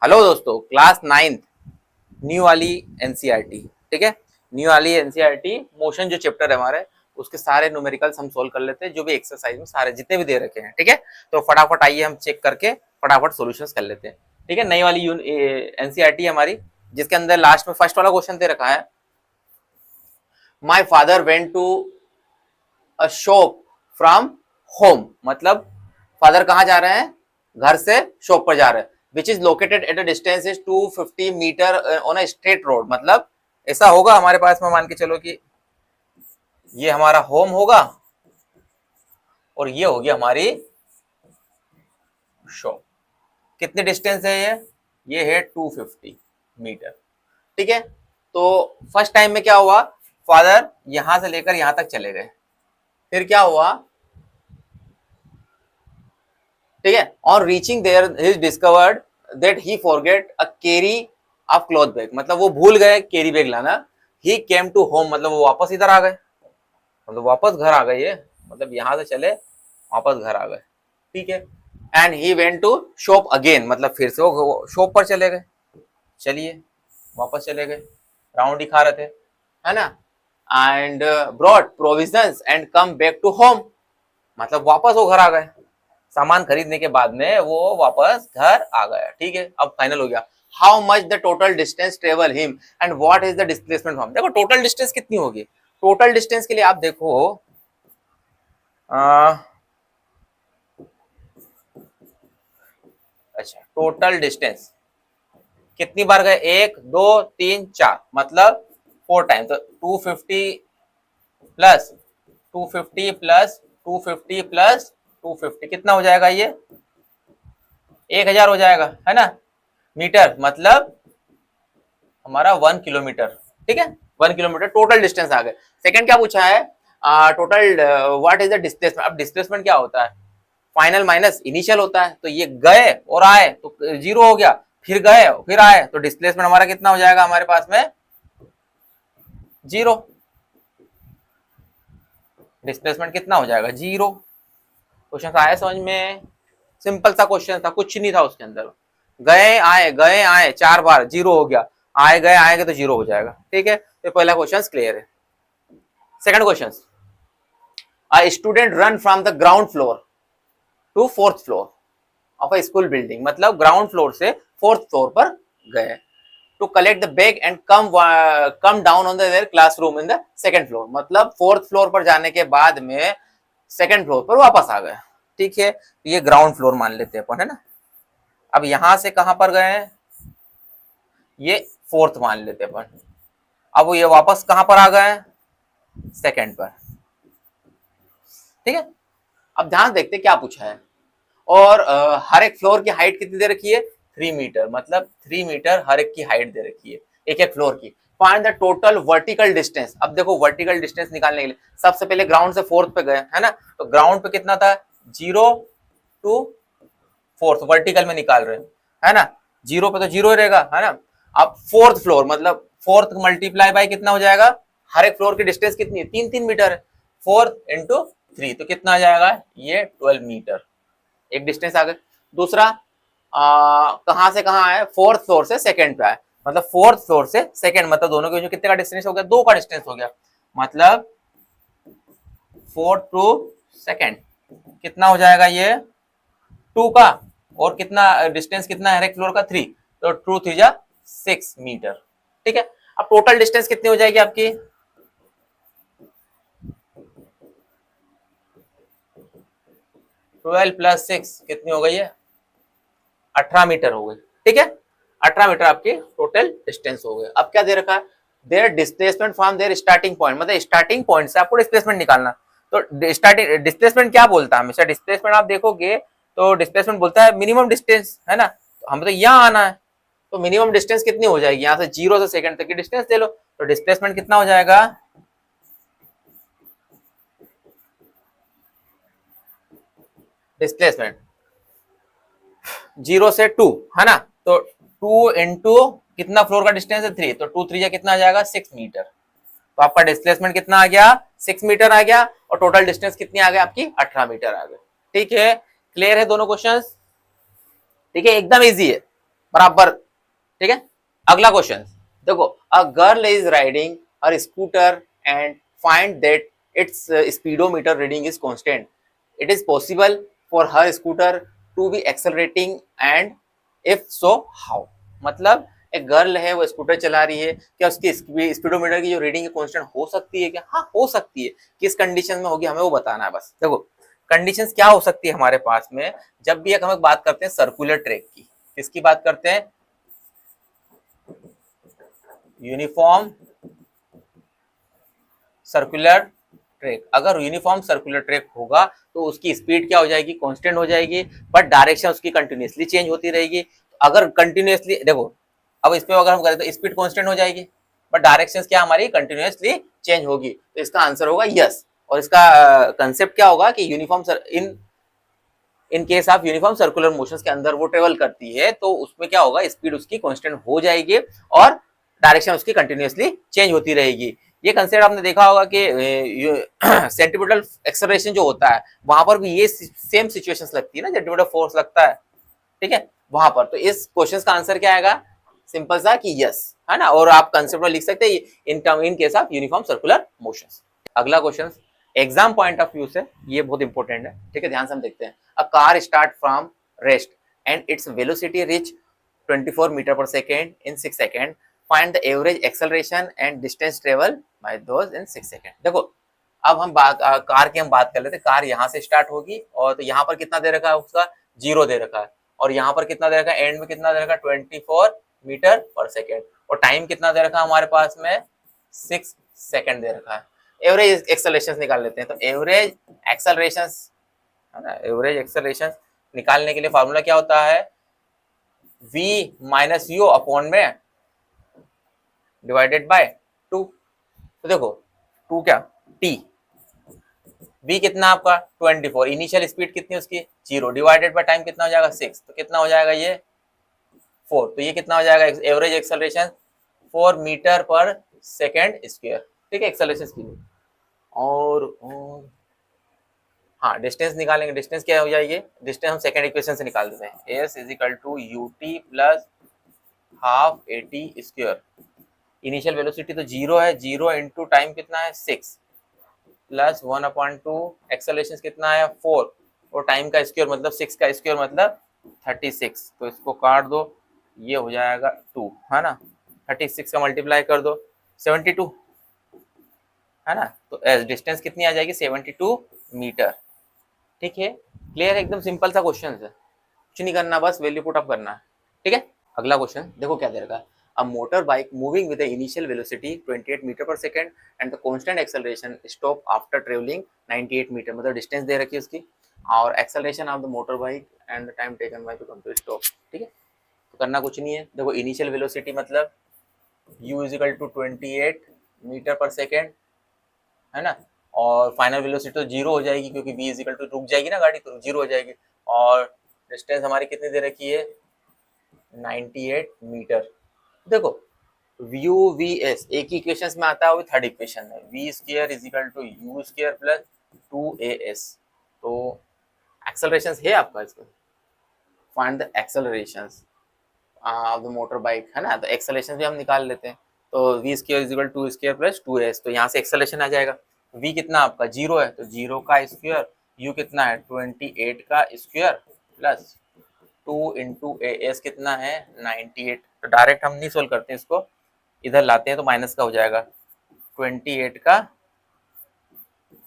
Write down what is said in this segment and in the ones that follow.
Hello दोस्तों, class 9th new वाली NCERT. ठीक है, न्यू वाली एनसीईआरटी मोशन जो चैप्टर है हमारे, उसके सारे न्यूमेरिकल्स हम सोल्व कर लेते हैं, जो भी एक्सरसाइज में सारे जितने भी दे रखे हैं। ठीक है, तो फटाफट आइए हम चेक करके फटाफट सॉल्यूशंस कर लेते हैं। ठीक है, नई वाली एनसीईआरटी हमारी, जिसके अंदर लास्ट में फर्स्ट वाला क्वेश्चन दे रखा है, my father went to a shop from home. मतलब फादर कहाँ जा रहे हैं? घर से शॉप पर जा रहे हैं। Which is located at a distance is 250 metre on a straight road. मतलब ऐसा होगा हमारे पास में, मान के चलो कि ये हमारा होम होगा और ये होगी हमारी शॉप। कितने डिस्टेंस है ये है 250 मीटर। ठीक है, तो फर्स्ट टाइम में क्या हुआ, फादर यहां से लेकर यहां तक चले गए। फिर क्या हुआ, ठीक है, on reaching there he discovered that he forget a carry of cloth bag. मतलब वो भूल गए कैरी बैग लाना। ही केम टू होम, मतलब वो वापस इधर आ गए, मतलब वापस घर आ गए। ये मतलब यहां से चले वापस घर आ गए। ठीक है, and he went to shop again, मतलब फिर से वो शॉप पर चले गए। चलिए वापस चले गए, राउंड ही खा रहे थे, है ना। And brought provisions and come back to home, मतलब वापस वो घर आ गए। सामान खरीदने के बाद में वो वापस घर आ गया। ठीक है, अब फाइनल हो गया। How much the total distance travel him and what is the displacement from. देखो टोटल डिस्टेंस कितनी होगी। टोटल डिस्टेंस के लिए आप देखो, अच्छा टोटल डिस्टेंस कितनी बार गए, 1 2 3 4, मतलब 4 टाइम। तो 250 प्लस 250 प्लस 250 प्लस 250 कितना हो जाएगा, ये 1000 हो जाएगा, है ना। मीटर मतलब हमारा 1 किलोमीटर। ठीक है, 1 किलोमीटर टोटल डिस्टेंस आ गए। सेकंड क्या पूछा है, total what is the displacement. अब डिस्प्लेसमेंट क्या होता है, फाइनल माइनस इनिशियल होता है। तो ये गए और आए तो जीरो हो गया, फिर गए फिर आए तो डिस्प्लेसमेंट हमारा कितना हो जाएगा, हमारे पास में जीरो। डिस्प्लेसमेंट कितना हो जाएगा, जीरो। क्वेश्चन आया समझ में? सिंपल सा क्वेश्चन था, कुछ नहीं था उसके अंदर। गए आए 4 बार, जीरो हो गया। आए गए आएंगे तो जीरो हो जाएगा। ठीक है, तो पहला क्वेश्चन क्लियर है। Second question, a student run from the ground floor to fourth floor of a school building. मतलब ग्राउंड फ्लोर से फोर्थ फ्लोर पर गए to collect the bag and come down on there classroom in the second floor. मतलब fourth floor पर जाने के बाद में सेकंड फ्लोर पर वापस आ गए। ठीक है, ये ग्राउंड फ्लोर मान लेते हैं अपन, है ना। अब यहां से कहां पर गए, ये फोर्थ मान लेते हैं अपन। अब ये वापस कहां पर आ गए, सेकंड पर। ठीक है, अब ध्यान देखते क्या पूछा है। और हर एक फ्लोर की हाइट कितनी दे रखी है, 3 मीटर। मतलब 3 मीटर हर एक की हाइट दे रखी है, एक एक फ्लोर की। Find the total vertical distance. अब देखो वर्टिकल डिस्टेंस निकालने के लिए सबसे पहले ग्राउंड से फोर्थ पे गए, है ना। तो ग्राउंड पे कितना था, 0 टू फोर्थ, वर्टिकल में निकाल रहे हैं, है ना। जीरो पे तो जीरो ही रहेगा, है ना। अब फोर्थ फ्लोर, मतलब फोर्थ मल्टीप्लाई बाय कितना हो जाएगा, हर एक फ्लोर की डिस्टेंस कितनी है, 3 मीटर है। 4 × 3 तो कितना आ जाएगा, ये 12 मीटर, एक डिस्टेंस आ गया। दूसरा कहां से कहां आए, फोर्थ फ्लोर से सेकंड पे आए। मतलब फोर्थ फ्लोर से सेकंड, मतलब दोनों के बीच कितने का डिस्टेंस हो गया, 2 का डिस्टेंस हो गया। मतलब 4 टू सेकंड कितना हो जाएगा, ये 2 का। और कितना डिस्टेंस कितना है हर एक फ्लोर का, 3। तो 2 3 जा 6 मीटर। ठीक है, अब टोटल डिस्टेंस कितनी हो जाएगी आपकी, 12 प्लस 6 कितनी हो गई है, 18 मीटर हो गई। ठीक है, 18 मीटर आपकी टोटल डिस्टेंस हो गए। अब क्या दे रखा है, their displacement from their starting point. मतलब स्टार्टिंग पॉइंट से आपको डिस्प्लेसमेंट निकालना। तो स्टार्टिंग डिस्प्लेसमेंट क्या बोलता है हमेशा, डिस्प्लेसमेंट आप देखोगे तो डिस्प्लेसमेंट बोलता है मिनिमम डिस्टेंस, है ना। तो हमें तो यहाँ आना है, तो मिनिमम डिस्टेंस कितनी हो जाएगी, यहाँ से 0 से सेकंड तक की डिस्टेंस ले लो। तो डिस्प्लेसमेंट कितना हो जाएगा, डिस्प्लेसमेंट 0 से 2, है ना। तो 2 इंटू कितना फ्लोर का डिस्टेंस है, 3। तो 2 3 जा कितना आ जाएगा, 6 मीटर। तो आपका डिस्प्लेसमेंट कितना आ गया, 6 मीटर आ गया। और टोटल डिस्टेंस कितनी आ गई आपकी, 18 मीटर आ गई। ठीक है, क्लियर है दोनों क्वेश्चंस। ठीक है, एकदम इजी है। बराबर, ठीक है। अगला क्वेश्चन देखो, a girl is riding her scooter and find that its speedometer reading is constant, it is possible for her scooter to be accelerating and if so how. मतलब एक गर्ल है वो स्कूटर चला रही है, क्या उसकी स्पीडोमीटर की जो रीडिंग है कांस्टेंट हो सकती है क्या? हाँ हो सकती है। किस कंडीशन में होगी हमें वो बताना है बस। देखो कंडीशंस क्या हो सकती है हमारे पास में, जब भी एक हम बात करते हैं सर्कुलर ट्रैक की, किसकी बात करते हैं? Uniform circular track. अगर यूनिफॉर्म सर्कुलर ट्रैक होगा तो उसकी स्पीड क्या हो जाएगी? कांस्टेंट हो जाएगी, बट डायरेक्शन उसकी कंटिन्यूसली चेंज होती रहेगी। अगर कंटिन्यूसली देखो, अब इसमें अगर हम करें तो स्पीड कांस्टेंट हो जाएगी, बट डायरेक्शन क्या हमारी कंटिन्यूसली चेंज होगी, तो इसका आंसर होगा यस। और इसका कंसेप्ट क्या होगा कि uniform in case of uniform circular motions के अंदर वो ट्रेवल करती है तो उसमें क्या होगा? स्पीड उसकी कांस्टेंट हो जाएगी और डायरेक्शन उसकी कंटिन्यूसली चेंज होती रहेगी। ये कंसेप्ट आपने देखा होगा कि सेंट्रीपिटल एक्सेलरेशन जो होता है वहां पर भी ये सेम सिचुएशंस लगती है ना, सेंट्रीपिटल फोर्स लगता है, ठीक है, वहां पर। तो इस क्वेश्चन का आंसर क्या आएगा? सिंपल सा कि यस, है ना। और आप कंसेप्ट में लिख सकते हैं in case of uniform circular motions. अगला question exam point of view से ये बहुत इंपॉर्टेंट है, ठीक है, ध्यान से हम देखते हैं। A car start from rest and its velocity reach 24 metre per second in 6 second, find the average acceleration and distance travel by those in 6 second. देखो अब हम कार की हम बात कर लेते हैं। कार यहाँ से स्टार्ट होगी और तो यहाँ पर कितना दे रखा है उसका? 0 दे रखा है। और यहाँ पर कितना दे रखा है? एंड में कितना दे रखा है? 24 मीटर पर सेकेंड। और टाइम कितना दे रखा है हमारे पास में? 6 सेकेंड दे रखा है। एवरेज एक्सेलरेशन निकाल लेते हैं। तो एवरेज एक्सेलरेशन, है ना, एवरेज एक्सेलरेशन निकालने के लिए फॉर्मूला क्या होता है? v माइनस यू अपॉन में डिवाइडेड बाय 2। तो देखो 2 क्या? t, v कितना आपका? 24, इनिशियल स्पीड कितनी उसकी? 0, डिवाइडेड बाय टाइम कितना हो जाएगा? 6, तो कितना हो जाएगा ये? 4। तो ये कितना हो जाएगा? Average acceleration 4 metre per second square, ठीक है, एक्सेलरेशन की। और हाँ डिस्टेंस निकालेंगे। डिस्टेंस क्या हो जाएगी? डिस्टेंस हम सेकंड इक्वेशन से निकाल देते हैं। S is equal to U T plus half A T square. Initial velocity तो 0 है, 0 इंटू टाइम कितना है? 6 प्लस 1/2 एक्सेलरेशन कितना है? 4 और टाइम का स्क्वायर मतलब 6 का स्क्वायर मतलब 36। तो इसको काट दो, ये हो जाएगा 2, है ना। 36 का मल्टीप्लाई कर दो 72, है ना। तो डिस्टेंस कितनी आ जाएगी? 72 मीटर, ठीक है। क्लियर, एकदम सिंपल सा क्वेश्चन है, कुछ नहीं करना, बस वैल्यू पुट अप करना है, ठीक है। अगला क्वेश्चन देखो क्या दे रखा है। A motor bike moving with initial velocity 28 metre per second and the constant acceleration stop after travelling 98 metre, मतलब डिस्टेंस दे रखी है उसकी और acceleration of the motor bike and the time taken by to come to stop, ठीक है। तो करना कुछ नहीं है। देखो इनिशियल वेलोसिटी मतलब u is equal to 28 metre per second, है ना। और फाइनल वेलोसिटी तो 0 हो जाएगी क्योंकि v इज इक्वल टू रुक जाएगी ना गाड़ी, तो 0 हो जाएगी। और डिस्टेंस हमारी कितनी दे रखी है? 98 मीटर। देखो यू वी एस एक ही इक्वेशन में आता है, वो थर्ड इक्वेशन है। V square is equal to U square plus 2as। तो एक्सेलरेशन है आपका, इसका find the acceleration of the motor bike, है ना। तो एक्सेलरेशन भी हम निकाल लेते हैं। तो V square is equal to square plus 2s, तो यहाँ से एक्सेलरेशन आ जाएगा। v कितना आपका? 0 है, तो 0 का स्क्वायर, u कितना है? 28 का square plus 2 into A S कितना है? 98। तो डायरेक्ट हम नहीं सोल्व करते, इसको इधर लाते हैं तो माइनस का हो जाएगा 28 का,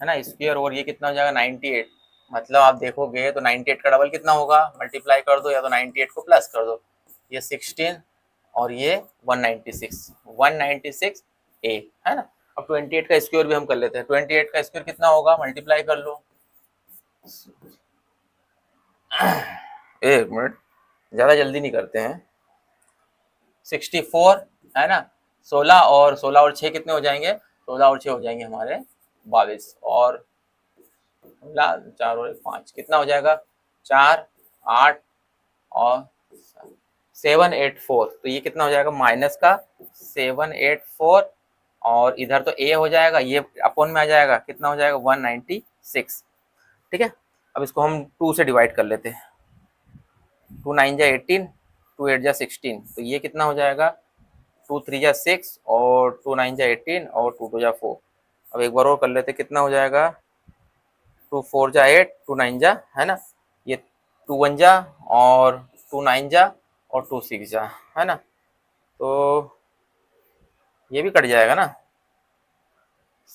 है ना, स्क्वायर, और ये कितना हो जाएगा? 98। मतलब आप देखोगे तो 98 का डबल कितना होगा? मल्टीप्लाई कर दो या तो 98 को प्लस कर दो, ये 16 और ये 196, 196 ए, है ना। अब 28 का स्क्वायर भी हम कर लेते हैं। 28 का स्क्वायर कितना होगा? मल्टीप्लाई कर लो, एक मिनट, ज्यादा जल्दी नहीं करते हैं। 64, है ना। 16 और 6 कितने हो जाएंगे? 16 और 6 हो जाएंगे हमारे 22, और 4 और 5 कितना हो जाएगा? 4, 8 और 784। तो ये कितना हो जाएगा? माइनस का 784, और इधर तो ए हो जाएगा, ये अपोन में आ जाएगा, कितना हो जाएगा? 196, ठीक है। अब इसको हम 2 से डिवाइड कर लेते हैं। 2 9 जा 18, 8 जा 16, तो ये कितना हो जाएगा 2 3 जा 6 और 2 9 जा 18 और 2 2 जा 4। अब एक बार और कर लेते, कितना हो जाएगा 2 4 जा 8, 2 9 जा, है ना, ये 2 1 जा और 2 9 जा और 2 6 जा, है ना, तो ये भी कट जाएगा ना,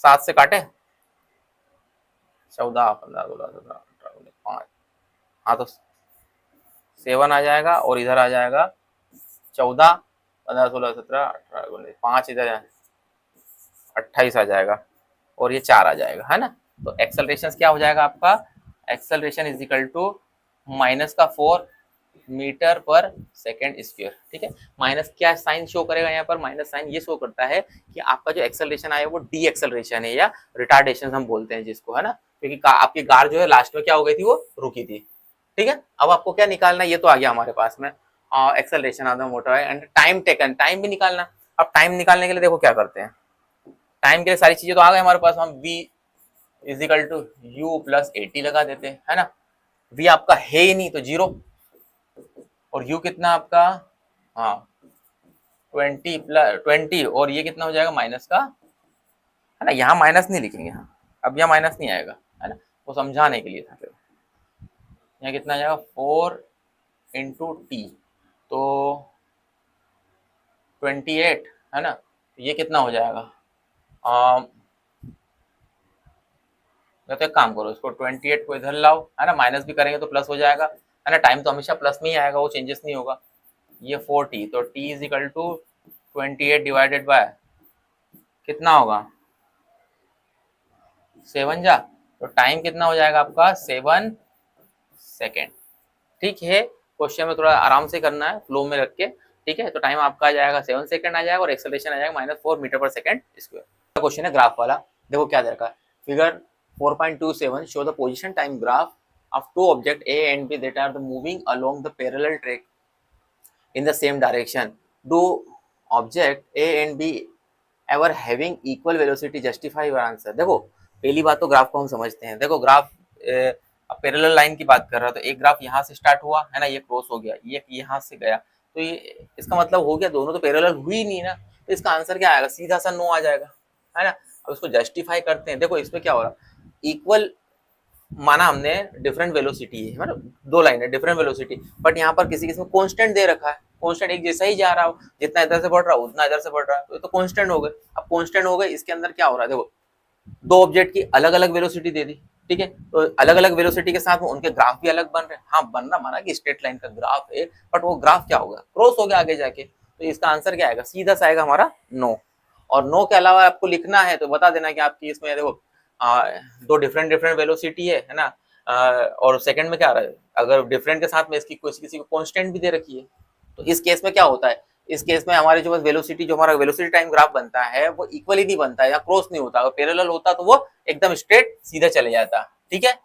7 से काटे 14 15 16 17 18 5, हाँ तो 7 आ जाएगा और इधर आ जाएगा 14 15 16 17 18 5, इधर 28 आ जाएगा और ये 4 आ जाएगा, है ना। तो एक्सेलरेशन क्या हो जाएगा आपका, acceleration is equal to -4 metre per second square, ठीक है। माइनस क्या साइन शो करेगा यहाँ पर, माइनस साइन ये शो करता है कि आपका जो एक्सेलरेशन आया वो डी एक्सेलरेशन है या रिटार्डेशन हम बोलते हैं जिसको, है ना, क्योंकि आपकी कार जो है लास्ट में क्या हो गई थी, वो रुकी थी, ठीक है। अब आपको क्या निकालना है, ये तो आ गया हमारे पास में acceleration of the motor and time taken, time भी निकालना। अब टाइम निकालने के लिए देखो क्या करते हैं, टाइम के लिए सारी चीजें तो आ गए हमारे पास, हम v is equal to U plus 80 लगा देते हैं, है ना। v आपका है ही नहीं तो 0, और u कितना आपका, हाँ 20 प्लस 20, और ये कितना हो जाएगा माइनस का, है ना, यहाँ माइनस नहीं लिखेंगे, हाँ अब यहाँ माइनस नहीं आएगा, है ना, वो समझाने के लिए था। फिर यहाँ कितना आ जाएगा 4 इंटू टी, तो 28, है ना, ये कितना हो जाएगा, या तो एक काम करो, इसको 28 को इधर लाओ, है ना, माइनस भी करेंगे तो प्लस हो जाएगा, है ना, टाइम तो हमेशा प्लस में ही आएगा, वो चेंजेस नहीं होगा। ये 4t, तो t is equal to 28 divided by कितना होगा 7 जा, तो टाइम कितना हो जाएगा आपका 7 सेकेंड, ठीक है। क्वेश्चन में थोड़ा आराम से करना है, फ्लो में रख के, ठीक है। तो टाइम आपका आ जाएगा 7 सेकेंड आ जाएगा और एक्सेलरेशन आ जाएगा -4 metre per second square. Question है ग्राफ वाला, देखो क्या दे रखा है, figure 4.27 show the position time graph of two objects A and B that are moving along the parallel track in the same direction. Do object A and B ever having equal velocity? Justify your answer. देखो पहली बात तो graph को हम समझते हैं, देखो graph parallel line की बात कर रहा है, तो एक ग्राफ यहाँ से स्टार्ट हुआ, है ना, ये क्रॉस हो गया, ये यहाँ से गया, तो ये इसका मतलब हो गया दोनों तो पैरेलल हुई नहीं ना, तो इसका आंसर क्या आएगा, सीधा सा नो आ जाएगा, है ना। अब इसको जस्टिफाई करते हैं, देखो इसमें क्या हो रहा है, इक्वल माना हमने, डिफरेंट वेलोसिटी है, मतलब दो लाइन है डिफरेंट वेलोसिटी, बट यहाँ पर किसी किसी में कांस्टेंट दे रखा है, कांस्टेंट एक जैसा ही जा रहा हो, जितना इधर से बढ़ रहा है उतना इधर से बढ़ रहा है, तो ये तो कांस्टेंट हो गए। अब कांस्टेंट हो गए, इसके अंदर क्या हो रहा है, देखो दो ऑब्जेक्ट की अलग अलग वेलोसिटी दे दी, ठीक है, तो अलग अलग वेलोसिटी के साथ में उनके ग्राफ भी अलग बन रहे हैं, हाँ बन रहा, माना कि स्ट्रेट लाइन का ग्राफ है, बट वो ग्राफ क्या होगा, क्रॉस हो गया आगे जाके, तो इसका आंसर क्या आएगा, सीधा सा आएगा हमारा नो। और नो के अलावा आपको लिखना है तो बता देना कि आपकी इसमें देखो दो डिफरेंट डिफरेंट वेलोसिटी है ना, और सेकंड में क्या आ रहा है, अगर डिफरेंट के साथ में इसकी किसी को कांस्टेंट भी दे रखी है, तो इस केस में क्या होता है, इस केस में हमारे जो वेलोसिटी, जो हमारा वेलोसिटी टाइम ग्राफ बनता है वो इक्वली नहीं बनता है या क्रॉस नहीं होता, अगर पैरेलल होता तो वो एकदम स्ट्रेट सीधा चले जाता, ठीक है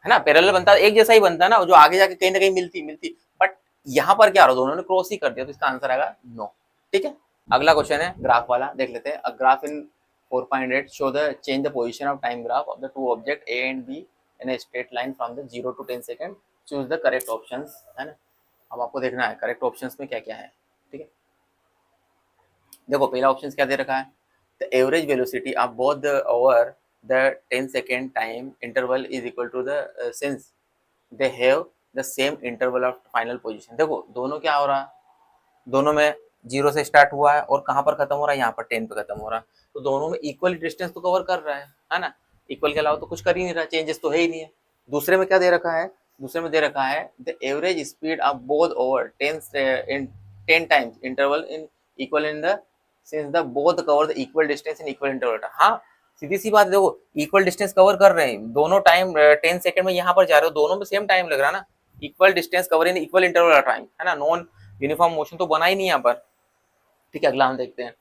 ना, पैरेलल बनता एक जैसा ही बनता है ना, जो आगे जाके कहीं ना कहीं मिलती, बट यहाँ पर क्या हो रहा है, दोनों ने क्रॉस ही कर दिया, तो इसका आंसर आएगा नो, ठीक है। अगला क्वेश्चन है ग्राफ वाला, देख लेते हैं। A graph in 4.8 show the change the position of time graph of the two object A and be in a straight line from the 0 to 10 second, choose the correct options, है ना। अब आपको देखना है करेक्ट ऑप्शंस में क्या क्या है, ठीक है। देखो पहला ऑप्शन क्या दे रखा है, the average velocity of both over the 10 second time interval is equal to the since they have the same interval of final position. देखो दोनों क्या हो रहा है, दोनों में 0 से स्टार्ट हुआ है और कहाँ पर खत्म हो रहा है, यहाँ पर 10 पे खत्म हो रहा है, तो दोनों में इक्वल डिस्टेंस तो कवर कर रहा है ना, इक्वल के अलावा तो कुछ कर ही नहीं रहा, चेंजेस तो है ही नहीं है। दूसरे में क्या दे रखा है, दूसरे में दे रखा है the average speed of both over 10 times interval in equal in the sins the both cover the equal distance in equal interval. हाँ सीधी सी बात, देखो इक्वल डिस्टेंस कवर कर रहे हैं दोनों, टाइम 10 सेकंड में यहाँ पर जा रहे हो, दोनों में सेम टाइम लग रहा है ना, equal distance cover in equal interval time, है ना, नॉन यूनिफॉर्म मोशन तो बना ही नहीं यहाँ पर, ठीक है। अगला हम देखते हैं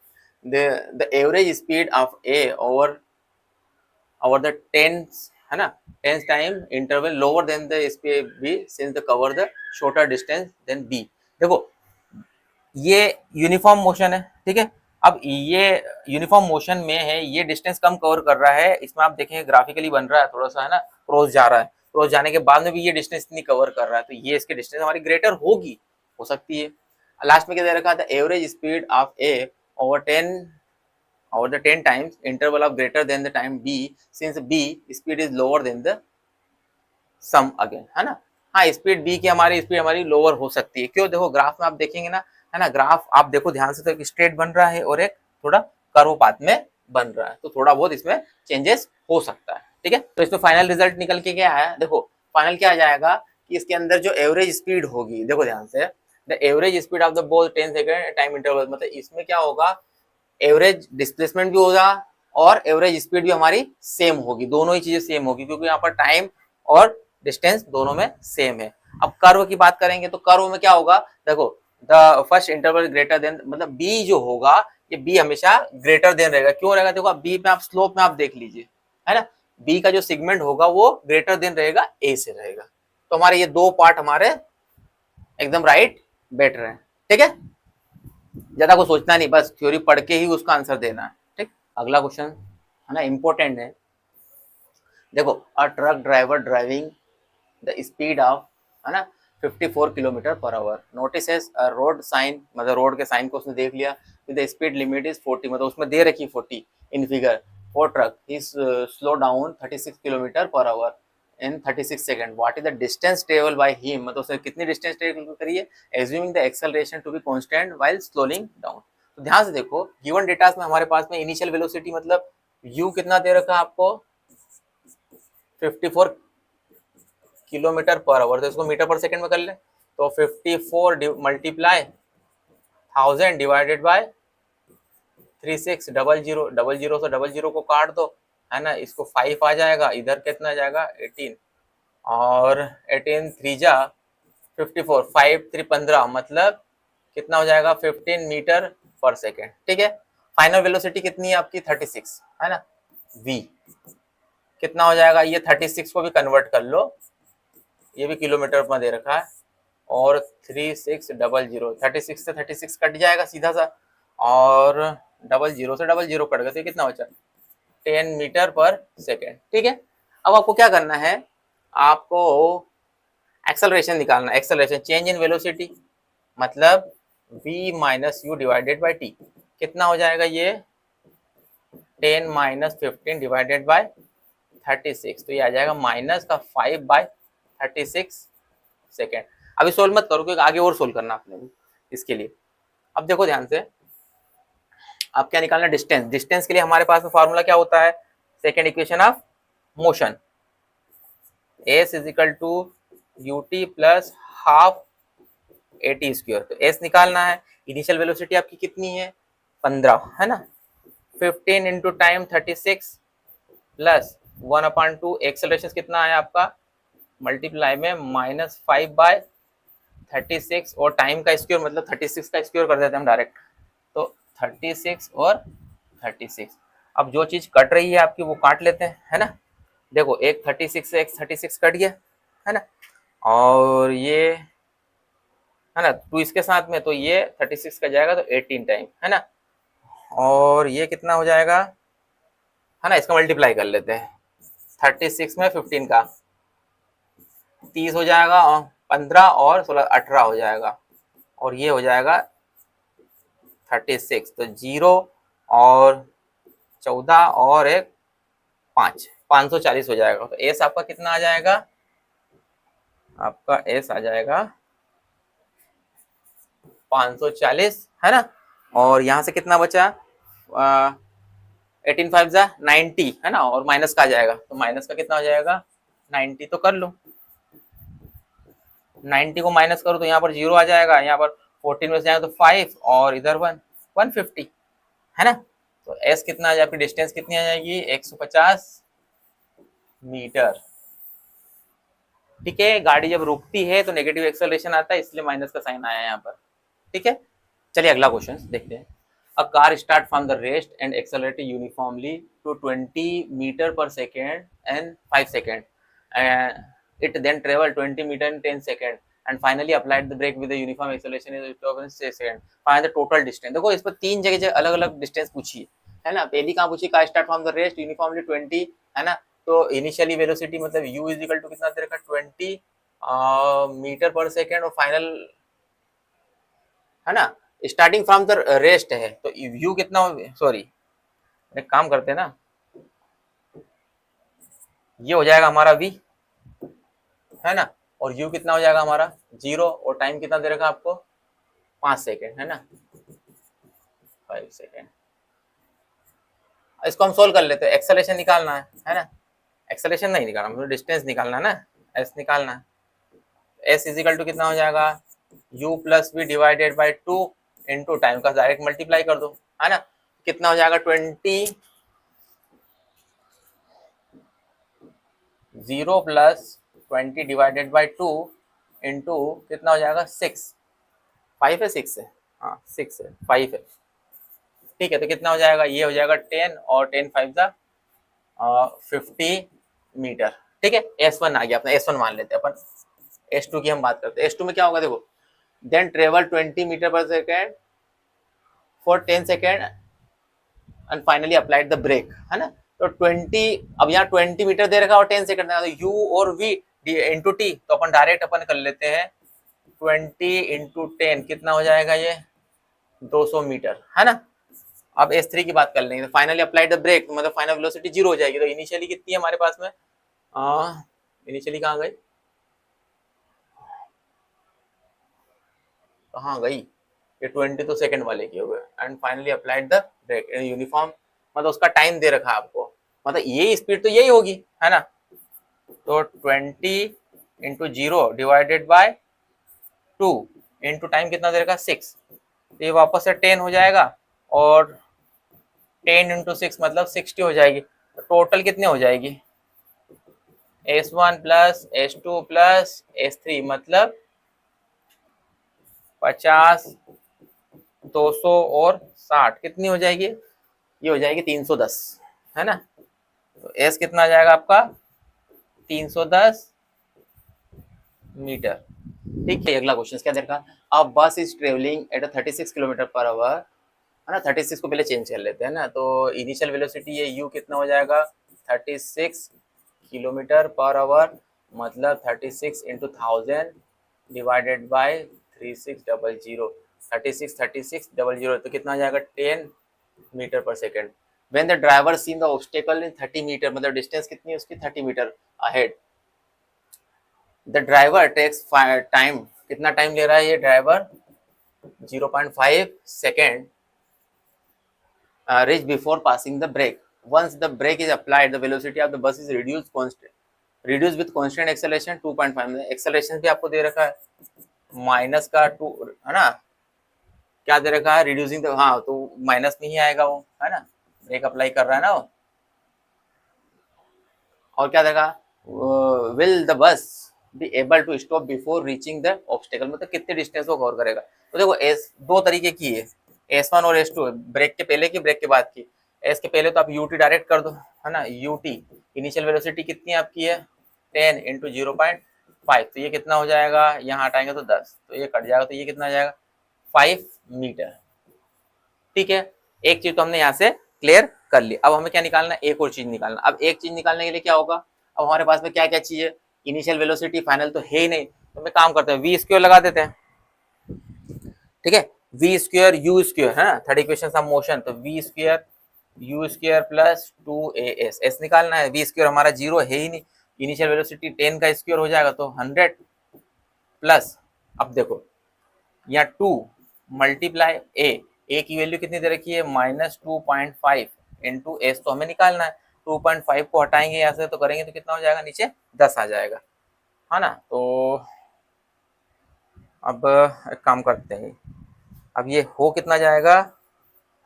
the average speed of A over the 10, है ना, 10 time interval lower than the speed B since the cover the shorter distance than B. देखो ये यूनिफॉर्म मोशन है, ठीक है, अब ये यूनिफॉर्म मोशन में है, ये डिस्टेंस कम कवर कर रहा है, इसमें आप देखेंगे ग्राफिकली बन रहा है थोड़ा सा, है ना, क्रॉस जा रहा है, क्रॉस जाने के बाद में भी ये डिस्टेंस इतनी कवर कर रहा है, तो ये इसके डिस्टेंस हमारी ग्रेटर होगी, हो सकती है। लास्ट में क्या दे रखा था, average speed of A over 10 over the 10 times interval of greater than the time b since b speed is lower than the sum again, है ना। हाँ, स्पीड b की हमारी स्पीड हमारी लोअर हो सकती है। क्यों, देखो ग्राफ में आप देखेंगे ना, है ना, ग्राफ आप देखो ध्यान से, तो एक स्ट्रेट बन रहा है और एक थोड़ा कर्व पाथ में बन रहा है, तो थोड़ा बहुत इसमें चेंजेस हो सकता है। ठीक है, तो इसमें फाइनल रिजल्ट निकल के क्या आया, देखो फाइनल क्या आ जाएगा कि इसके अंदर जो एवरेज स्पीड होगी, देखो ध्यान से, the average speed of the both 10 second time interval, मतलब इसमें क्या होगा, एवरेज डिस्प्लेसमेंट भी होगा और एवरेज स्पीड भी हमारी सेम होगी, दोनों ही चीजें सेम होगी, क्योंकि यहाँ पर टाइम और डिस्टेंस दोनों में सेम है। अब कर्व की बात करेंगे तो कर्व में क्या होगा, देखो the first interval greater than, मतलब बी जो होगा, ये बी हमेशा ग्रेटर देन रहेगा। क्यों रहेगा, देखो बी में आप स्लोप में आप देख लीजिए, है ना, बी का जो सेगमेंट होगा वो ग्रेटर देन रहेगा ए से रहेगा। तो हमारे ये दो पार्ट हमारे एकदम राइट बेटर है। ठीक है, ज्यादा कुछ सोचना नहीं, बस थ्योरी पढ़ के ही उसका आंसर देना है। ठीक, अगला क्वेश्चन है ना, इंपॉर्टेंट है। देखो, a truck driver driving the speed of, है ना, 54 kilometre per hour, notices a road sign, मतलब रोड के साइन को उसने देख लिया, द स्पीड लिमिट इज 40, मतलब उसमें दे रखी 40 in figure, for truck is slow down 36 kilometre per hour in 36 second, what is the distance travel by him, मतलब उसने कितनी डिस्टेंस ट्रेवल करी है, assuming the acceleration to be constant while slowing down. तो ध्यान से देखो, गिवन डेटास में हमारे पास में इनिशियल वेलोसिटी, मतलब u कितना दे रखा है आपको, 54 किलोमीटर पर आवर, तो इसको मीटर पर सेकंड में कर ले, तो 54 multiply 1000 divided by 3600, double zero से डबल जीरो को काट दो, है ना, इसको 5 आ जाएगा, इधर कितना आ जाएगा 18, और 18 3 जा 54, 5 3 15, मतलब कितना हो जाएगा 15 मीटर पर सेकेंड। ठीक है, फाइनल वेलोसिटी कितनी है आपकी 36, है ना, v कितना हो जाएगा, ये 36 को भी कन्वर्ट कर लो, ये भी किलोमीटर में दे रखा है, और 3600, 36 से 36 कट जाएगा सीधा सा, और डबल जीरो से डबल जीरो कट गया, तो कितना बचा 10 मीटर पर सेकेंड। ठीक है, अब आपको क्या करना है, आपको एक्सेलरेशन निकालना, एक्सेलरेशन चेंज इन वेलोसिटी, मतलब v minus you divided by T, कितना हो जाएगा ये 10 माइनस 15 डिवाइडेड बाई 36, तो ये आ जाएगा माइनस का 5 बाई 36 सेकेंड। अभी सोल्व मत करो, क्योंकि आगे और सोल्व करना आपने इसके लिए। अब देखो ध्यान से, अब क्या निकालना, डिस्टेंस, डिस्टेंस के लिए हमारे पास में फॉर्मूला क्या होता है, second equation of motion, S is equal to U T plus half A T square. तो एस निकालना है, इनिशियल वेलोसिटी आपकी कितनी है 15, है ना, 15 इंटू टाइम 36 प्लस 1/2, एक्सेलरेशन कितना है आपका, मल्टीप्लाई में -5/36, और टाइम का स्क्वायर मतलब 36 का स्क्वायर कर देते हैं हम डायरेक्ट, तो 36 और 36। अब जो चीज कट रही है आपकी वो काट लेते हैं, है ना, देखो एक 36 से एक 36 कट गया, है ना, और ये, है ना, 2 इसके साथ में, तो ये 36 का जाएगा तो 18 टाइम, है ना, और ये कितना हो जाएगा, है ना, इसका मल्टीप्लाई कर लेते हैं, 36 में 15 का 30 हो जाएगा, और 15 और 16 18 हो जाएगा, और ये हो जाएगा 36, तो 0 और 14 और एक 5, 540 हो जाएगा। तो एस आपका कितना आ जाएगा, आपका एस आ जाएगा 540, है ना, और यहाँ से कितना बचा 18 5 जा 90, है ना, और माइनस का आ जाएगा, तो माइनस का कितना हो जाएगा 90, तो कर लो 90 को माइनस करो तो यहाँ पर 0 आ जाएगा, यहाँ पर 14 में से जाएगा तो 5, और इधर 150, है ना, तो एस कितना आ जाएगा, आपकी डिस्टेंस कितनी आ जाएगी 150 मीटर। ठीक है, गाड़ी जब रुकती है तो नेगेटिव एक्सेलरेशन आता है, इसलिए माइनस का साइन आया यहाँ पर। ठीक है, चलिए अगला क्वेश्चन देखते हैं। A car start from the rest and accelerate uniformly to 20 metre per second and 5 second, it then travel 20 meter in 10 seconds and finally applied the brake with the uniform acceleration is 6 seconds, find the total distance। देखो इस पर 3 जगह अलग अलग distance पूछी है ना, पहली कहाँ पूछी, car start from the rest uniformly 20, है ना, तो इनिशियली वेलोसिटी मतलब u इज इक्वल टू कितना दे रखा 20 मीटर पर सेकेंड, और फाइनल है ना, स्टार्टिंग फ्रॉम द रेस्ट है, तो u कितना हो, सॉरी एक काम करते हैं ना, ये हो जाएगा हमारा v, है ना, और u कितना हो जाएगा हमारा 0, और टाइम कितना दे रखा आपको 5 सेकेंड, है ना, 5 सेकेंड। इसको हम सोल्व कर लेते हैं, एक्सेलरेशन निकालना है ना, एक्सेलरेशन नहीं निकालना, मतलब डिस्टेंस निकालना है ना, एस निकालना है, एस इजिकल टू कितना हो जाएगा u plus V divided by 2 into time का डायरेक्ट मल्टीप्लाई कर दो, है ना, कितना हो जाएगा 20, 0 प्लस 20 डिवाइडेड बाई 2 इंटू कितना हो जाएगा 6, 5 है 6 है, हाँ 6 है 5 है, ठीक है, तो कितना हो जाएगा, ये हो जाएगा 10 और 10 5 जा 50 मीटर, ठीक है, S1 आ गया, अपना S1 मान लेते हैं अपन, S2 की हम बात करते हैं, S2 में क्या होगा देखो, then travel 20 metre per second for 10 second and finally applied the brake, है ना, तो 20, अब यहाँ 20 मीटर दे रखा और 10 सेकेंड दे रखा, तो U और V इंटू टी, तो अपन डायरेक्ट अपन कर लेते हैं 20 इंटू 10 कितना हो जाएगा ये 200 मीटर, है ना। अब S3 की बात कर लेंगे, फाइनली अप्लाइड द ब्रेक, मतलब फाइनल वेलोसिटी 0 हो जाएगी, तो इनिशियली कितनी है हमारे पास में, इनिशियली कहाँ गई, कहाँ गई, ये 20 तो सेकंड वाले की हो गए, and finally applied the brake uniform, मतलब उसका टाइम दे रखा है आपको, मतलब ये स्पीड तो यही होगी, है ना, तो 20 into 0 divided by 2 into time कितना दे रखा 6, तो ये वापस से 10 हो जाएगा, और 10 इंटू 6 मतलब 60 हो जाएगी, तो टोटल कितने हो जाएगी S1 plus S2 plus S3 मतलब 50, 200 और 60 कितनी हो जाएगी, ये हो जाएगी 310, है ना, तो S कितना आ जाएगा आपका 310 मीटर, ठीक है। अगला क्वेश्चन क्या देखा, अब बस is travelling at 36 kilometre per our, है ना, 36 को पहले चेंज कर लेते हैं ना, तो इनिशियल वेलोसिटी ये u कितना हो जाएगा 36 किलोमीटर पर आवर, मतलब 36 इंटू 1000 डिवाइडेड बाय 3600, 3600 तो कितना आ जाएगा 10 metre per second. When the driver seen the obstacle in 30 metre, मतलब डिस्टेंस कितनी है उसकी 30 metre ahead, the driver takes time, कितना टाइम ले रहा है ये driver 0.5 second reach before passing the brake. Once the brake is applied, the velocity of the bus is reduced with constant acceleration 2.5. Acceleration भी आपको दे रखा है माइनस का 2, है ना, क्या दे रखा है रिड्यूसिंग द, हाँ तो माइनस में ही आएगा वो, है ना, ब्रेक अप्लाई कर रहा है ना वो, और क्या देगा will the bus be able to stop before reaching the obstacle, मतलब कितने डिस्टेंस को कवर करेगा, तो देखो एस दो तरीके की है, S1 और S2, ब्रेक के पहले की ब्रेक के बाद की, एस के पहले तो आप ut डायरेक्ट कर दो, है ना, ut इनिशियल वेलोसिटी कितनी आपकी है 10 इंटू 0.5, तो ये कितना हो जाएगा, यहाँ हटाएंगे तो 10, तो ये कट जाएगा, तो ये कितना आ जाएगा 5 मीटर, ठीक है। एक चीज तो हमने यहाँ से क्लियर कर ली, अब हमें क्या निकालना है, एक और चीज निकालना, अब एक चीज निकालने के लिए क्या होगा, अब हमारे पास में क्या क्या चीज है, इनिशियल वेलोसिटी फाइनल तो है ही नहीं, तो मैं काम करते हैं v स्क्वायर लगा देते हैं, ठीक है, v स्क्वायर u स्क्वायर, है ना, थर्ड इक्वेशन ऑफ मोशन, तो v square u square plus 2as, s निकालना है, v स्क्वायर हमारा 0 है ही नहीं, इनिशियल वेलोसिटी 10 का स्क्वायर हो जाएगा तो 100 प्लस, अब देखो यहाँ 2 मल्टीप्लाई a की वैल्यू कितनी दे रखी है -2.5 इंटू एस, तो हमें निकालना है, 2.5 को हटाएंगे यहाँ से तो करेंगे तो कितना हो जाएगा, नीचे 10 आ जाएगा, है ना, तो अब एक काम करते हैं, अब ये हो कितना जाएगा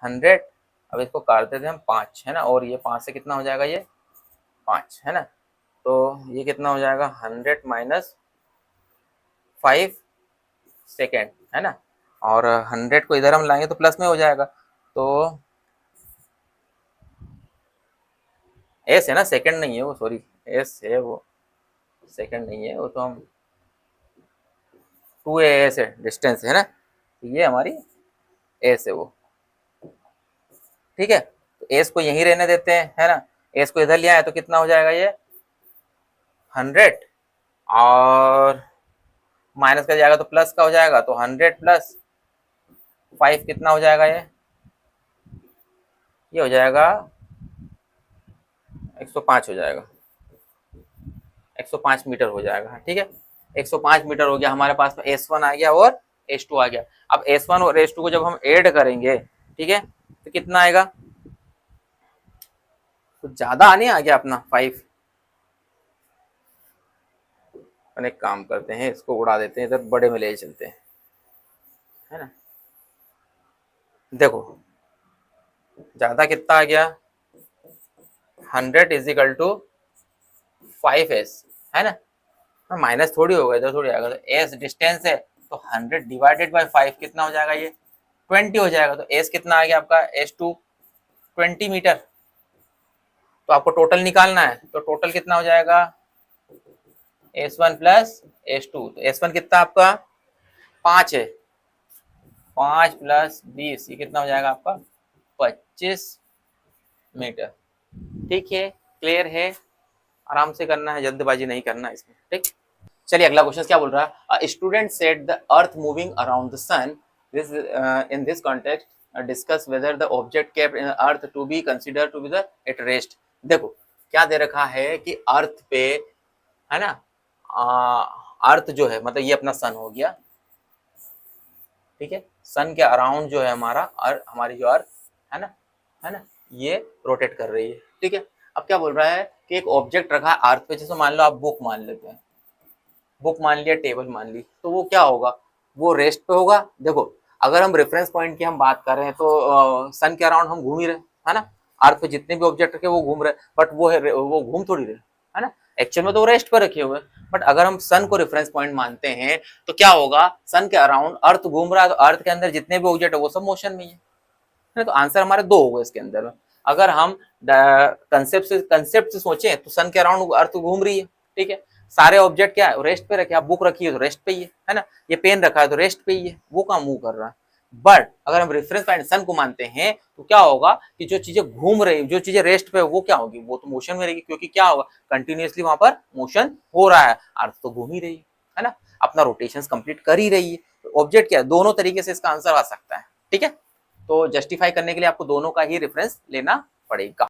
100, अब इसको काट देते हैं हम 5, है ना, और ये 5 से कितना हो जाएगा ये 5, है ना, तो ये कितना हो जाएगा 100 माइनस 5 सेकेंड, है ना, और 100 को इधर हम लाएंगे तो प्लस में हो जाएगा, तो एस है ना, सेकंड नहीं है वो, सॉरी एस है वो, सेकंड नहीं है वो, तो हम 2as है डिस्टेंस, है ना, तो ये हमारी एस है वो, ठीक है, तो एस को यहीं रहने देते हैं, है ना, एस को इधर लिया है तो कितना हो जाएगा ये 100, और माइनस का जाएगा तो प्लस का हो जाएगा, तो 100 प्लस 5 कितना हो जाएगा, ये हो जाएगा 105 हो जाएगा, 105 मीटर हो जाएगा। ठीक है, 105 मीटर हो गया हमारे पास में, S1 आ गया और S2 आ गया। अब S1 और S2 को जब हम ऐड करेंगे, ठीक है, तो कितना आएगा, कुछ ज्यादा आने आ गया अपना 5। अपन एक काम करते हैं, इसको उड़ा देते हैं, इधर बड़े में ले चलते हैं, है ना। देखो ज्यादा कितना आ गया, 100 इज इक्वल टू 5s, है ना। माइनस थोड़ी होगा, इधर थोड़ी आएगा, तो s डिस्टेंस है, तो 100 डिवाइडेड बाय 5 कितना हो जाएगा, ये 20 हो जाएगा। तो s कितना आ गया आपका, S2 20 मीटर। तो आपको टोटल निकालना है, तो टोटल कितना हो जाएगा, S1 प्लस S2। तो S1 कितना आपका 5 है, 5 प्लस 20, ये कितना हो जाएगा आपका 25 मीटर। ठीक है, क्लियर है, आराम से करना है, जल्दबाजी नहीं करना इसमें। ठीक, चलिए अगला क्वेश्चन क्या बोल रहा है, student said the earth moving around the sun, this in this context discuss whether the object kept in earth to be consider to be the at rest. देखो क्या दे रखा है कि अर्थ पे, है ना, अर्थ जो है मतलब ये अपना सन हो गया, ठीक है, सन के अराउंड जो है हमारा हमारी जो अर्थ है ना, ये रोटेट कर रही है। ठीक है, अब क्या बोल रहा है कि एक ऑब्जेक्ट रखा है अर्थ पे, जैसे मान लो आप बुक मान लेते हैं, बुक मान लिया, टेबल मान ली, तो वो क्या होगा, वो रेस्ट पे होगा। देखो अगर हम रेफरेंस पॉइंट की हम बात कर रहे हैं तो सन के अराउंड हम घूम ही रहे, है ना, अर्थ पे जितने भी ऑब्जेक्ट रखे वो घूम रहे, बट वो है वो घूम थोड़ी रहे, है ना, एक्चुअल में तो वो रेस्ट पर रखे हुए। बट अगर हम सन को रेफरेंस पॉइंट मानते हैं तो क्या होगा, सन के अराउंड अर्थ घूम रहा है, तो अर्थ के अंदर जितने भी ऑब्जेक्ट है वो सब मोशन में ही है। तो आंसर हमारे दो हो गए इसके अंदर। अगर हम कंसेप्ट से सोचें तो सन के अराउंड अर्थ घूम रही है, ठीक है, सारे ऑब्जेक्ट क्या है, रेस्ट पे रखे, आप बुक रखी है तो रेस्ट पे ही है ना, ये पेन रखा है तो रेस्ट पे ही है, वो काम मूव कर रहा है। बट अगर हम रेफरेंस पॉइंट सन को मानते हैं तो क्या होगा कि जो चीजें घूम रही, जो चीजें रेस्ट पे वो क्या होगी, वो तो मोशन में रहेगी, क्योंकि क्या होगा, कंटिन्यूअसली वहां पर मोशन हो रहा है, अर्थ तो घूम ही रही है ना, अपना रोटेशन कंप्लीट कर ही रही है। तो ऑब्जेक्ट क्या है, दोनों तरीके से इसका आंसर आ सकता है। ठीक है, तो जस्टिफाई करने के लिए आपको दोनों का ही रेफरेंस लेना पड़ेगा।